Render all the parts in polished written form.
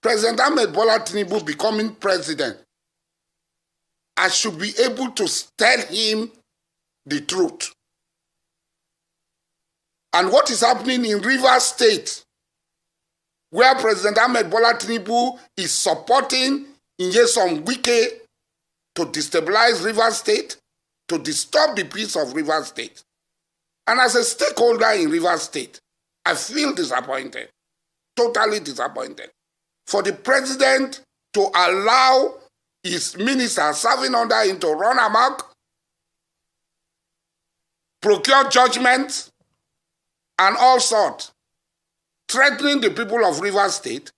President Bola Tinubu becoming president, I should be able to tell him the truth. And what is happening in Rivers State, where President Bola Tinubu is supporting Nyesom Wike to destabilize Rivers State, to disturb the peace of Rivers State. And as a stakeholder in Rivers State, I feel disappointed, totally disappointed, for the president to allow his minister serving under him to run amok, procure judgment, and all sorts, threatening the people of Rivers State,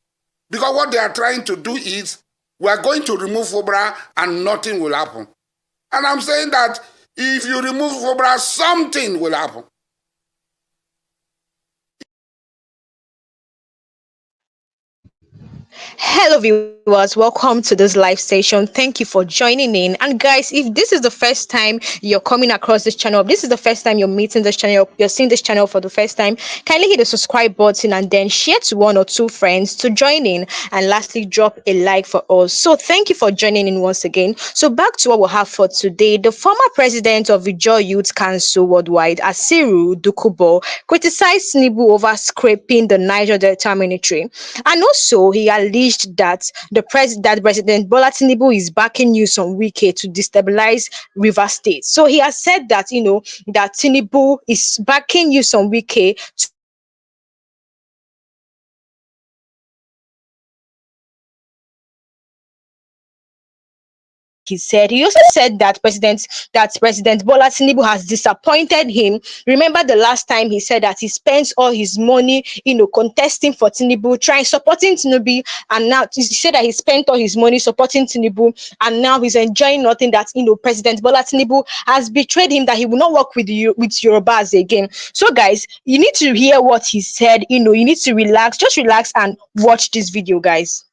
because what they are trying to do is, we are going to remove FOBRA and nothing will happen. And I'm saying that if you remove FOBRA, something will happen. Hello viewers, welcome to this live session. Thank you for joining in. And guys, if this is the first time you're coming across this channel, if this is the first time you're meeting this channel, you're seeing this channel for the first time, kindly hit the subscribe button and then share to one or two friends to join in, and lastly drop a like for us. So thank you for joining in once again. So back to what we have for today. The former president of the Joy Youth Council Worldwide, Asari Dokubo, criticized Tinubu over scraping the Niger Delta military, and also he alleged that President Bola Tinubu is backing Nyesom Wike to destabilize River State. So he has said that that Tinubu is backing Nyesom Wike to he said. He also said that President Bola Tinubu has disappointed him. Remember the last time he said that he spends all his money, contesting for Tinubu, supporting Tinubu, and now he said that he spent all his money supporting Tinubu, and now he's enjoying nothing. That President Bola Tinubu has betrayed him, that he will not work with Yorubas again. So guys, you need to hear what he said. You need to relax, just relax and watch this video, guys.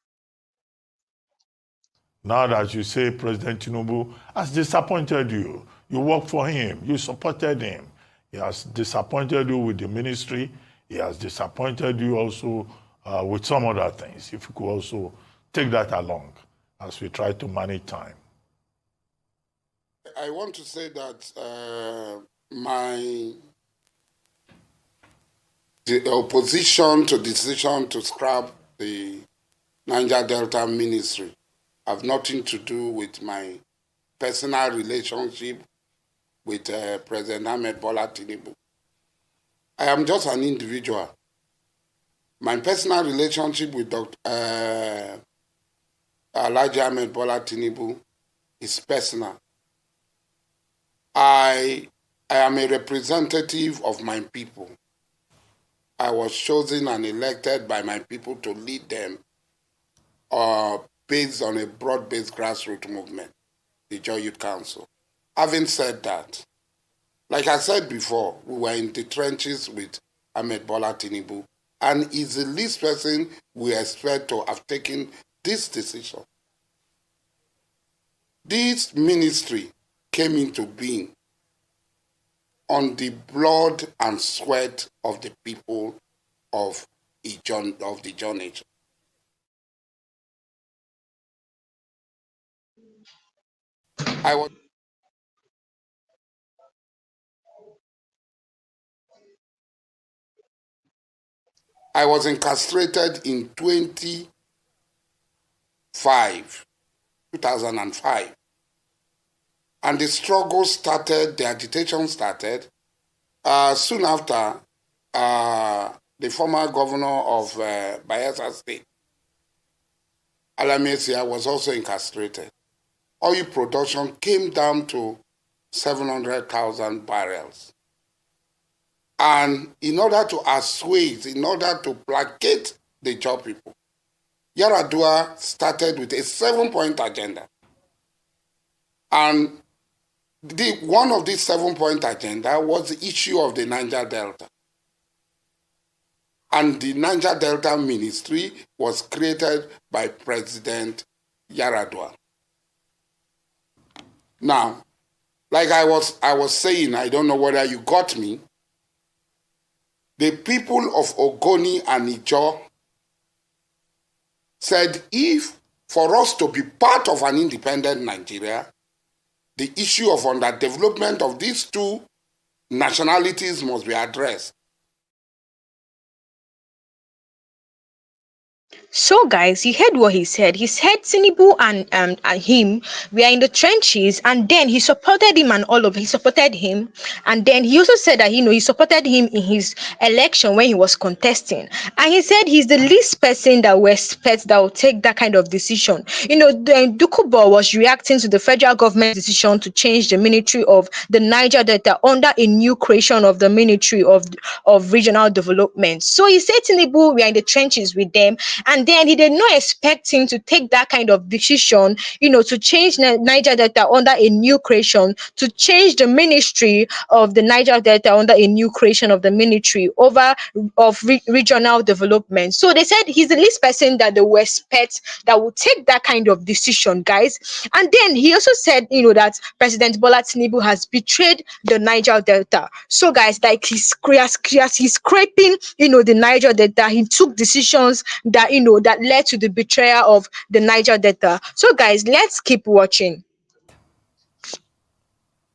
Now that you say President Tinubu has disappointed you, you worked for him, you supported him. He has disappointed you with the ministry. He has disappointed you also with some other things. If you could also take that along as we try to manage time. I want to say that the opposition to decision to scrap the Niger Delta ministry have nothing to do with my personal relationship with President Bola Tinubu. I am just an individual. My personal relationship with Dr. Alhaji Bola Tinubu is personal. I am a representative of my people. I was chosen and elected by my people to lead them based on a broad-based grassroots movement, the Joy Youth Council. Having said that, like I said before, we were in the trenches with Bola Tinubu, and is the least person we expect to have taken this decision. This ministry came into being on the blood and sweat of the people of the Ijaw Nation. I was incarcerated in 2005, and the struggle started, the agitation started soon after the former governor of Bayelsa State, Alamesia, was also incarcerated. Oil production came down to 700,000 barrels. And in order to assuage, in order to placate the Ijaw people, Yar'Adua started with a 7-point agenda. And one of these 7-point agenda was the issue of the Niger Delta. And the Niger Delta Ministry was created by President Yar'Adua. Now, like I was saying, I don't know whether you got me, the people of Ogoni and Ijaw said if for us to be part of an independent Nigeria, the issue of underdevelopment of these two nationalities must be addressed. So, guys, you heard what he said. He said Tinubu and him, we are in the trenches, and then he supported him and all of he supported him, and then he also said that he supported him in his election when he was contesting, and he said he's the least person that we expect that will take that kind of decision. Dokubo was reacting to the federal government decision to change the military of the Niger Delta under a new creation of the Ministry of Regional Development. So he said Tinubu, we are in the trenches with them. And then he did not expect him to take that kind of decision, to change Niger Delta under a new creation, to change the ministry of the Niger Delta under a new creation of the ministry of regional development. So they said he's the least person that they will expect that will take that kind of decision, guys. And then he also said, that President Bola Tinubu has betrayed the Niger Delta. So, guys, like he's scraping, the Niger Delta. He took decisions that that led to the betrayal of the Niger Delta. So, guys, let's keep watching.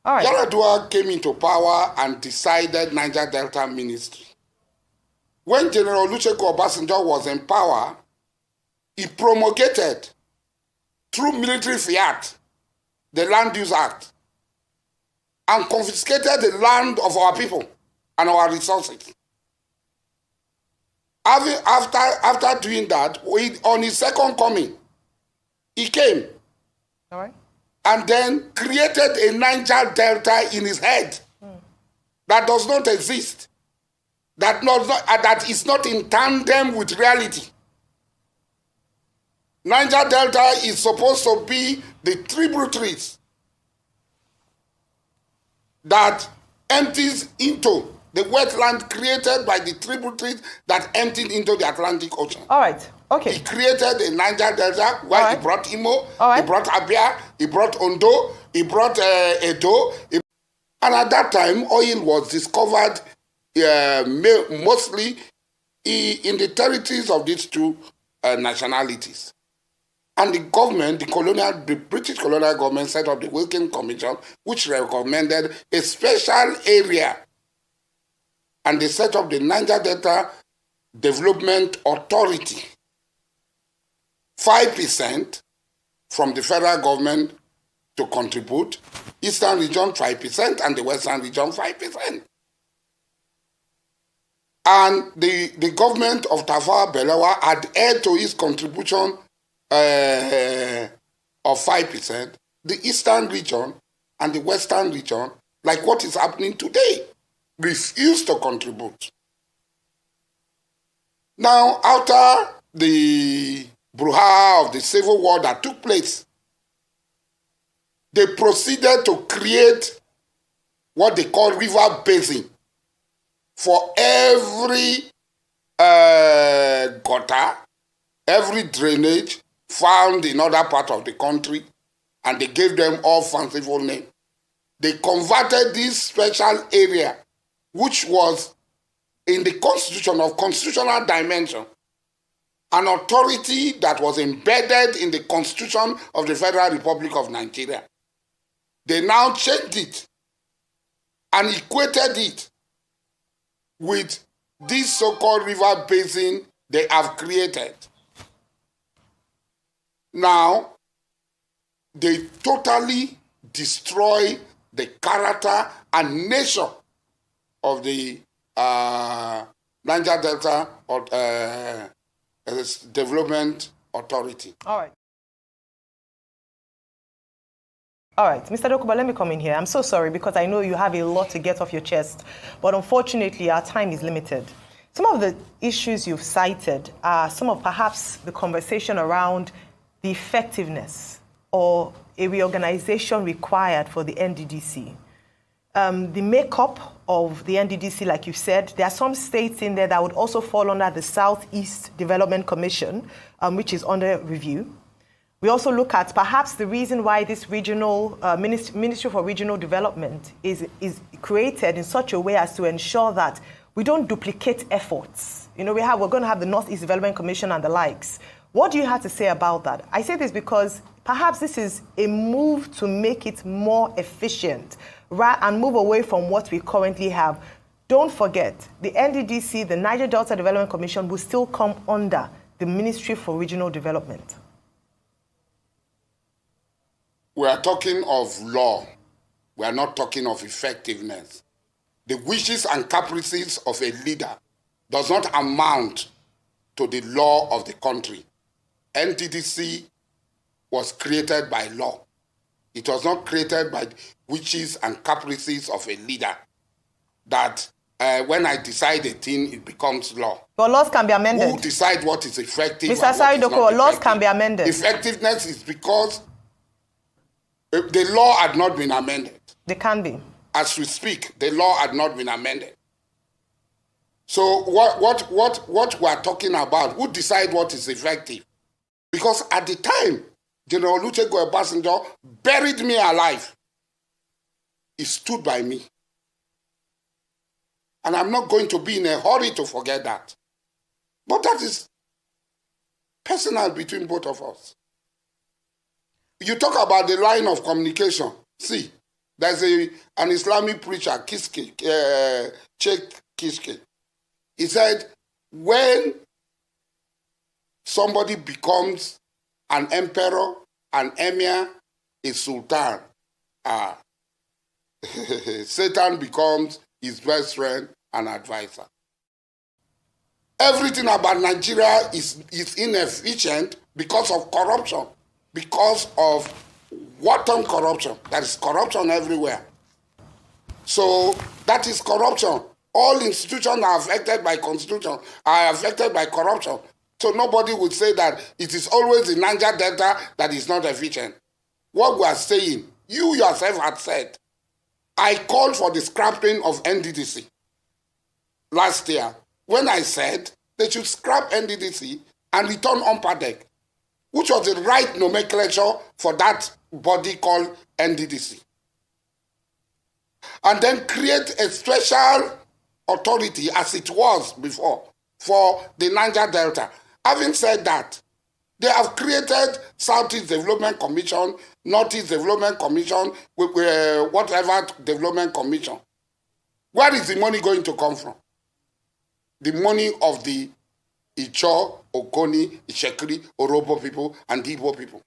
All right. Yar'Adua came into power and decided Niger Delta Ministry. When General Olusegun Obasanjo was in power, he promulgated through military fiat the Land Use Act and confiscated the land of our people and our resources. After doing that, on his second coming, he came. All right. And then created a Niger Delta in his head that does not exist, that is not in tandem with reality. Niger Delta is supposed to be the tributaries that empties into the wetland created by the tributaries that emptied into the Atlantic Ocean. All right. Okay. He created a Niger Delta where he brought Imo, he brought Abia, he brought Ondo, he brought Edo. And at that time, oil was discovered mostly in the territories of these two nationalities. And the government, the British colonial government set up the Wike Commission, which recommended a special area. And they set up the Niger Delta Development Authority. 5% from the federal government to contribute, Eastern region 5% and the Western region 5%. And the government of Tafawa Balewa adhered to its contribution of 5%. The Eastern region and the Western region, like what is happening today, refused to contribute. Now, after the brouhaha of the civil war that took place, they proceeded to create what they call river basin for every gutter, every drainage found in other parts of the country, and they gave them all fanciful names. They converted this special area, which was in the constitution of constitutional dimension, an authority that was embedded in the Constitution of the Federal Republic of Nigeria. They now changed it and equated it with this so-called river basin they have created. Now, they totally destroy the character and nature of the Niger Delta Development Authority. All right. All right, Mr. Dokubo, let me come in here. I'm so sorry because I know you have a lot to get off your chest, but unfortunately our time is limited. Some of the issues you've cited are some of perhaps the conversation around the effectiveness or a reorganization required for the NDDC. The makeup of the NDDC, like you said, there are some states in there that would also fall under the Southeast Development Commission, which is under review. We also look at perhaps the reason why this regional Ministry for Regional Development is created in such a way as to ensure that we don't duplicate efforts. You know, we're going to have the Northeast Development Commission and the likes. What do you have to say about that? I say this because perhaps this is a move to make it more efficient, right, and move away from what we currently have. Don't forget, the NDDC, the Niger Delta Development Commission, will still come under the Ministry for Regional Development. We are talking of law. We are not talking of effectiveness. The wishes and caprices of a leader does not amount to the law of the country. NDDC was created by law. It was not created by wishes and caprices of a leader that when I decide a thing, it becomes law. But laws can be amended. Who decide what is effective? Mr. Asari Dokubo, laws can be amended. Effectiveness is because the law had not been amended. They can be. As we speak, the law had not been amended. So what we are talking about, who decide what is effective? Because at the time, General Olusegun Obasanjo buried me alive. He stood by me. And I'm not going to be in a hurry to forget that. But that is personal between both of us. You talk about the line of communication. See, there's an Islamic preacher, Sheikh Kishke. He said, when somebody becomes an emperor, an emir, a sultan, Satan becomes his best friend and advisor. Everything about Nigeria is inefficient because of corruption, because of wanton corruption. There is corruption everywhere. So that is corruption. All institutions are affected by constitution, are affected by corruption. So nobody would say that it is always the Niger Delta that is not efficient. What we are saying, you yourself had said, I called for the scrapping of NDDC last year when I said they should scrap NDDC and return UNPADEC, which was the right nomenclature for that body called NDDC. And then create a special authority as it was before for the Niger Delta. Having said that, they have created Southeast Development Commission, Northeast Development Commission, whatever development commission. Where is the money going to come from? The money of the Icho, Ogoni, Ishekri, Orobo people, and Igbo people.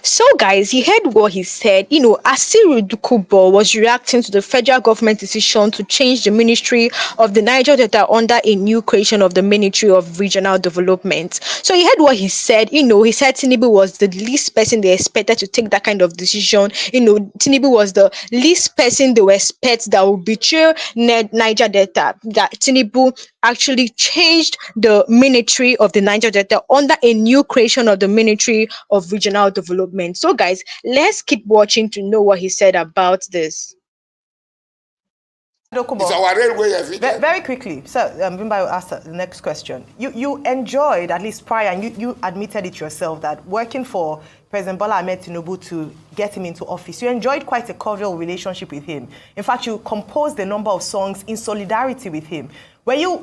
So, guys, you heard what he said. Asari Dokubo was reacting to the federal government decision to change the Ministry of the Niger Delta under a new creation of the Ministry of Regional Development. So, you heard what he said. He said Tinubu was the least person they expected to take that kind of decision. Tinubu was the least person they would expect that would betray Niger Delta. That Tinubu actually changed the Ministry of the Niger Delta under a new creation of the Ministry of Regional Development. So, guys, let's keep watching to know what he said about this. Dokubo, It's our railway efficient. very quickly, sir, Bimba will ask the next question. You enjoyed, at least prior, and you admitted it yourself, that working for President Bola Tinubu to get him into office, you enjoyed quite a cordial relationship with him. In fact, you composed a number of songs in solidarity with him. Were you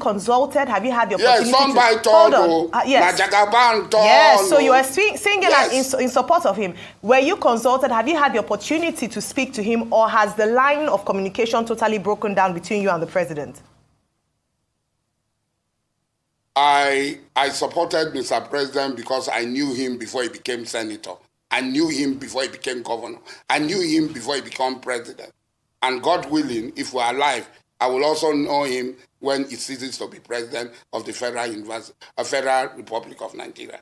consulted? Have you had the opportunity yes, yes, so you were singing yes, in support of him. Were you consulted? Have you had the opportunity to speak to him, or has the line of communication totally broken down between you and the president? I supported Mr. President because I knew him before he became senator. I knew him before he became governor. I knew him before he became president. And God willing, if we're alive, I will also know him when he ceases to be president of the Federal Republic of Nigeria.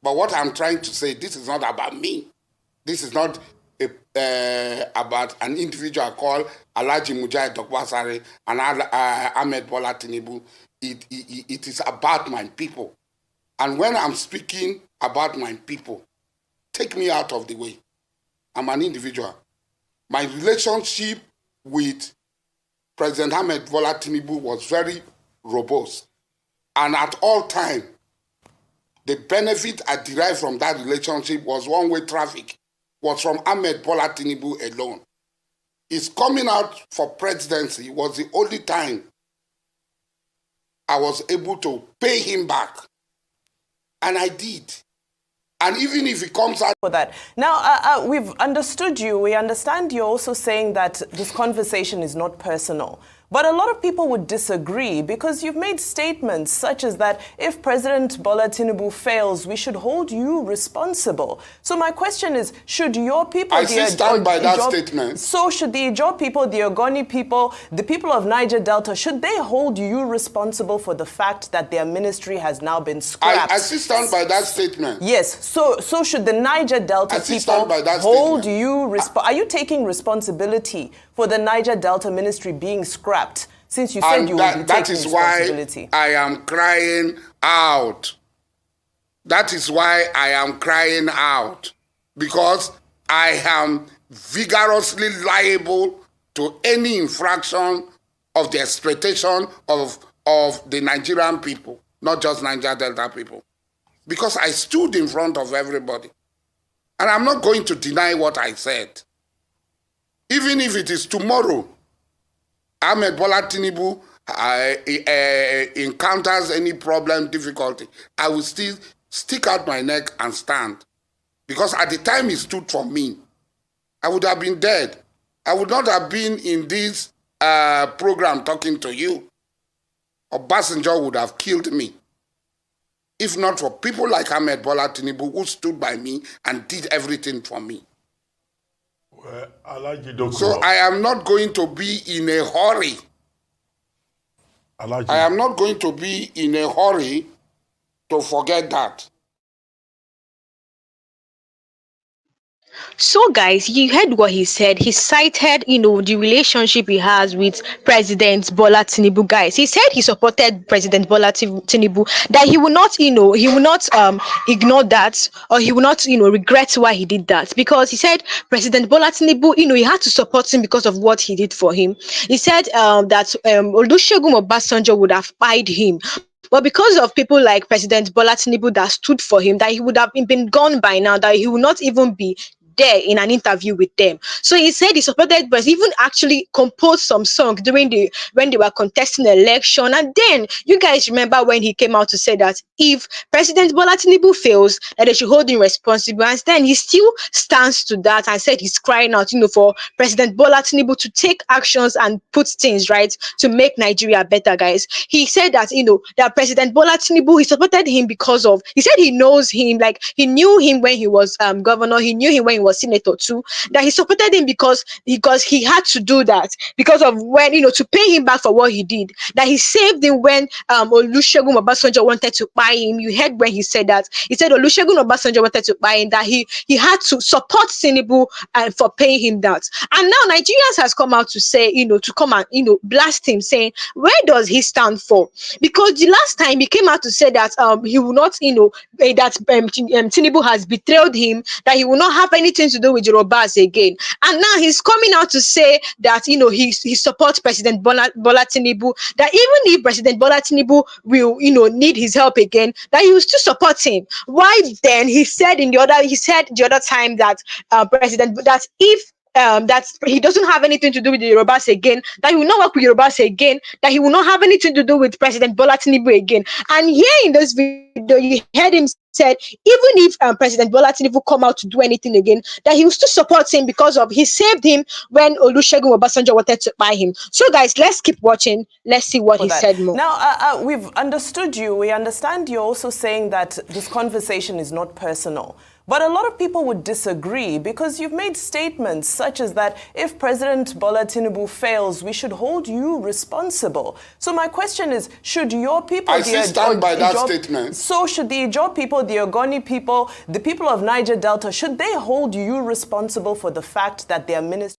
But what I'm trying to say, this is not about me. This is not about an individual called Alhaji Dokubo and Ahmed Bola Tinubu. It is about my people. And when I'm speaking about my people, take me out of the way. I'm an individual. My relationship with President Ahmed Bola Tinubu was very robust. And at all times, the benefit I derived from that relationship was one-way traffic, was from Ahmed Bola Tinubu alone. His coming out for presidency was the only time I was able to pay him back. And I did. And even if he comes out for that. Now, we've understood you. We understand you're also saying that this conversation is not personal. But a lot of people would disagree because you've made statements such as that if President Bola Tinubu fails, we should hold you responsible. So my question is, should your people... I still stand by that statement. So should the Ijaw people, the Ogoni people, the people of Niger Delta, should they hold you responsible for the fact that their ministry has now been scrapped? I still stand by that statement. Yes. So should the Niger Delta people hold you responsible? Are you taking responsibility for the Niger Delta ministry being scrapped, since you said you would be taking responsibility? That is why I am crying out. That is why I am crying out. Because I am vigorously liable to any infraction of the exploitation of the Nigerian people, not just Niger Delta people. Because I stood in front of everybody. And I'm not going to deny what I said. Even if it is tomorrow, Ahmed Bola Tinubu encounters any problem, difficulty, I will still stick out my neck and stand. Because at the time he stood for me, I would have been dead. I would not have been in this program talking to you. Obasanjo would have killed me. If not for people like Ahmed Bola Tinubu who stood by me and did everything for me. Well, Asari Dokubo. So I am not going to be in a hurry. I am not going to be in a hurry to forget that. So, guys, you heard what he said. He cited, the relationship he has with President Bola Tinubu. Guys, he said he supported President Bola Tinubu. That he will not, ignore that, or he will not, regret why he did that. Because he said President Bola Tinubu, he had to support him because of what he did for him. He said that Olusegun Obasanjo would have pied him. But because of people like President Bola Tinubu that stood for him, that he would have been gone by now, that he would not even be there in an interview with them. So he said he supported, but even actually composed some songs when they were contesting the election. And then you guys remember when he came out to say that if President Bola Tinubu fails, that they should hold him responsible. And then he still stands to that and said he's crying out, for President Bola Tinubu to take actions and put things right to make Nigeria better, guys. He said that, that President Bola Tinubu, he supported him because of, he said he knows him, like he knew him when he was governor, he knew him when he was senator too, that he supported him because he had to do that because of when, to pay him back for what he did, that he saved him when Olusegun Obasanjo wanted to buy him. You heard when he said that. He said Olusegun Obasanjo wanted to buy him, that he had to support Tinubu for paying him that. And now Nigerians has come out to say, to come and, blast him, saying, where does he stand for? Because the last time he came out to say that he will not, that Tinubu has betrayed him, that he will not have anything to do with Yorubas again. And now he's coming out to say that, he supports President Bola Tinubu, that even if President Bola Tinubu will, need his help again, that he will still support him. Why then he said the other time that that if that he doesn't have anything to do with the Yorubas again, that he will not work with Yorubas again, that he will not have anything to do with President Bola Tinubu again. And here in this video, you heard him said, even if President Bola Tinubu come out to do anything again, that he will still support him because of he saved him when Olusegun Obasanjo wanted to buy him. So guys, let's keep watching. Let's see what he said more. Now, we've understood you. We understand you're also saying that this conversation is not personal. But a lot of people would disagree because you've made statements such as that if President Bola Tinubu fails, we should hold you responsible. So my question is, should your people... I still stand by that statement. So should the Ijaw people, the Ogoni people, the people of Niger Delta, should they hold you responsible for the fact that their ministry...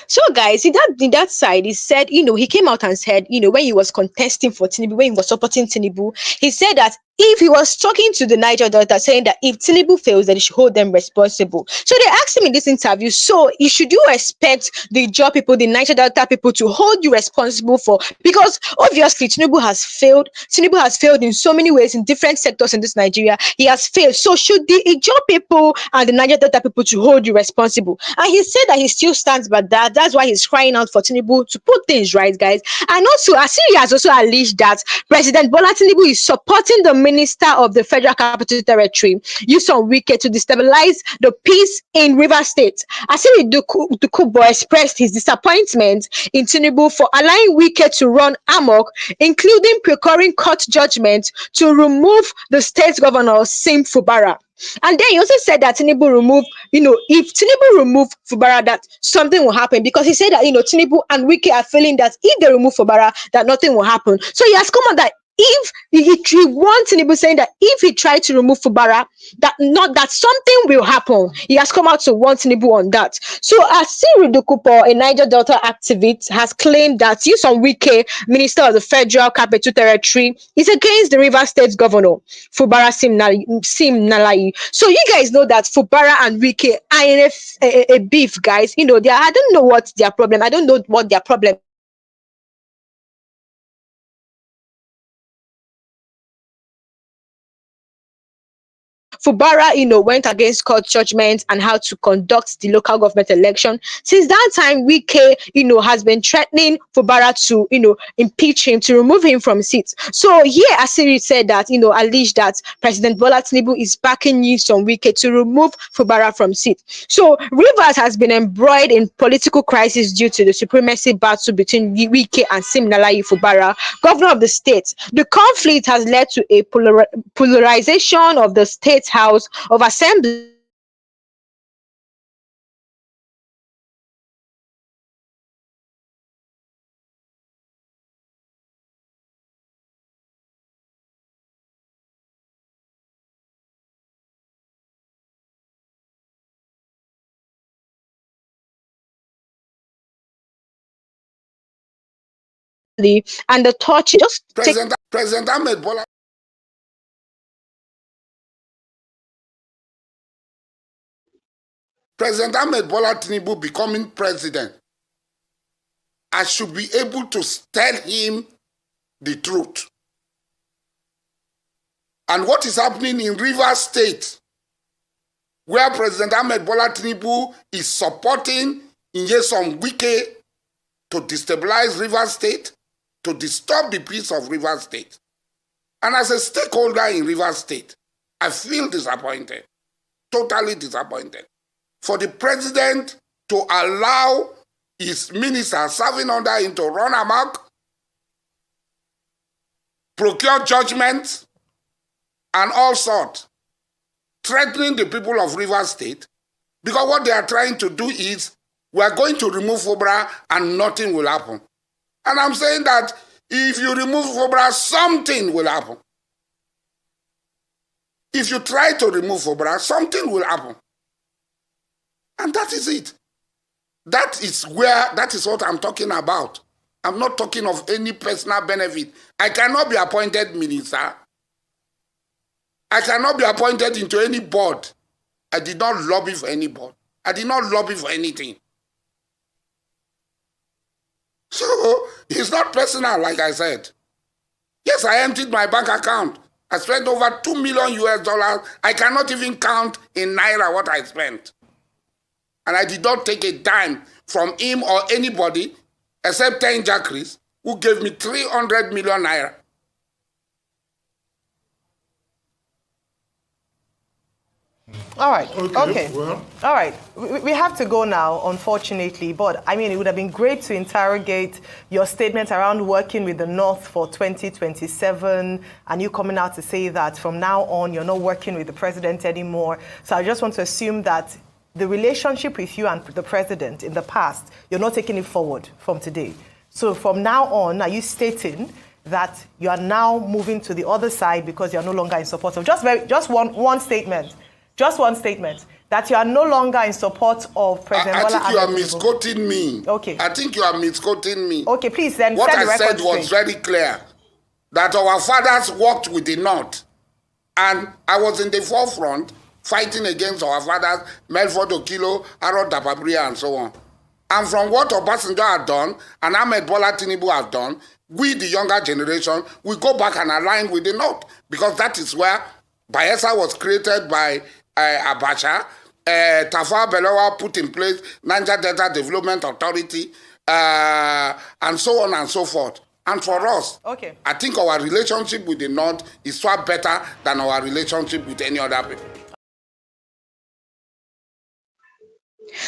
So guys, in that side, he said, he came out and said, when he was contesting for Tinubu, when he was supporting Tinubu, he said that if he was talking to the Niger Delta, saying that if Tinubu fails, that he should hold them responsible. So they asked him in this interview, so should you expect the job people, the Niger Delta people, to hold you responsible for? Because obviously Tinubu has failed. Tinubu has failed in so many ways in different sectors in this Nigeria. He has failed. So should the Ijaw people and the Niger Delta people to hold you responsible? And he said that he still stands by that. That's why he's crying out for Tinubu to put things right, guys. And also, Asiri has also alleged that President Bola Tinubu is supporting the Minister of the Federal Capital Territory, Wike, to destabilize the peace in River State. Asari Dokubo expressed his disappointment in Tinubu for allowing Wike to run amok, including procuring court judgment to remove the state governor, Sim Fubara. And then he also said that Tinubu remove, if Tinubu remove Fubara, that something will happen, because he said that, Tinubu and Wike are feeling that if they remove Fubara, that nothing will happen. So he has come on that if he wants Tinubu, saying that if he tried to remove Fubara, that something will happen. He has come out to warn Tinubu on that. So Asari Dokubo, a Niger Delta activist, has claimed that Wike, Minister of the Federal Capital Territory, is against the River State Governor, Fubara Sim Nalayi. So you guys know that Fubara and Wike are in a beef, guys. I don't know what their problem. I don't know what their problem Fubara, went against court judgments and how to conduct the local government election. Since that time, Wike, has been threatening Fubara to, impeach him, to remove him from seats. So here, Asiri said that, alleged that President Bola Tinubu is backing Wike to remove Fubara from seat. So Rivers has been embroiled in political crisis due to the supremacy battle between Wike and Sim Nalayi Fubara, governor of the state. The conflict has led to a polarization of the state House of Assembly and the torch just President Ahmed Bola President Ahmed Bola Tinubu becoming president, I should be able to tell him the truth. And what is happening in River State, where President Ahmed Bola Tinubu is supporting Wike to destabilize River State, to disturb the peace of River State. And as a stakeholder in River State, I feel disappointed, totally disappointed, for the president to allow his minister serving under him to run amok, procure judgments, and all sorts, threatening the people of River State, because what they are trying to do is, we are going to remove Fubara and nothing will happen. And I'm saying that if you remove Fubara, something will happen. If you try to remove Fubara, something will happen. And that is it. That is what I'm talking about. I'm not talking of any personal benefit. I cannot be appointed minister. I cannot be appointed into any board. I did not lobby for any board. I did not lobby for anything. So, it's not personal, like I said. Yes, I emptied my bank account. I spent over $2 million US. I cannot even count in Naira what I spent. And I did not take a dime from him or anybody except 10 Jackeries, who gave me 300 million Naira. All right. Okay. Well. All right. We have to go now, unfortunately. But, I mean, it would have been great to interrogate your statement around working with the North for 2027 and you coming out to say that from now on, you're not working with the president anymore. So I just want to assume that the relationship with you and the president in the past, you're not taking it forward from today. So from now on, are you stating that you are now moving to the other side because you're no longer in support of just one statement? Just one statement, that you are no longer in support of President Bola Tinubu. I think you are misquoting me. Okay. I think you are misquoting me. Okay, please then what set the I record said was straight. very clear, that our fathers worked with the North And I was in the forefront fighting against our fathers, Melford Okilo, Aro Dababria, and so on. And from what Obasanjo had done, and Ahmed Bola Tinubu have done, we, the younger generation, we go back and align with the North, because that is where Bayelsa was created by Abacha, Tafawa Balewa put in place Niger Delta Development Authority, and so on and so forth. And for us, okay, I think our relationship with the North is far better than our relationship with any other people.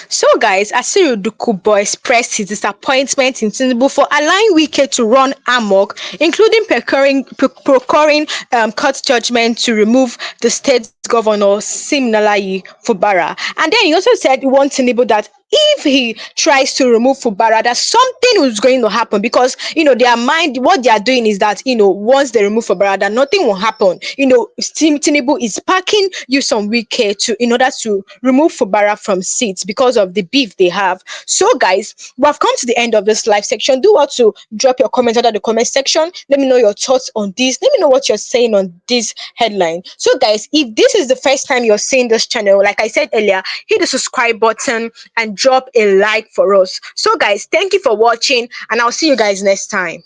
So, guys, Asari Dokubo expressed his disappointment in Tinubu for allowing Wike to run amok, including procuring court judgment to remove the state governor Siminalayi Fubara. And then he also said he wants Tinubu that if he tries to remove Fubara, that something is going to happen, because their mind, what they are doing is that once they remove Fubara, that nothing will happen. Tinubu is packing you some Wike in order to remove Fubara from seats because of the beef they have. So, guys, we have come to the end of this live section. Do want to drop your comments under the comment section. Let me know your thoughts on this. Let me know what you're saying on this headline. So, guys, if this is the first time you're seeing this channel, like I said earlier, hit the subscribe button and drop a like for us. So, guys, thank you for watching, and I'll see you guys next time.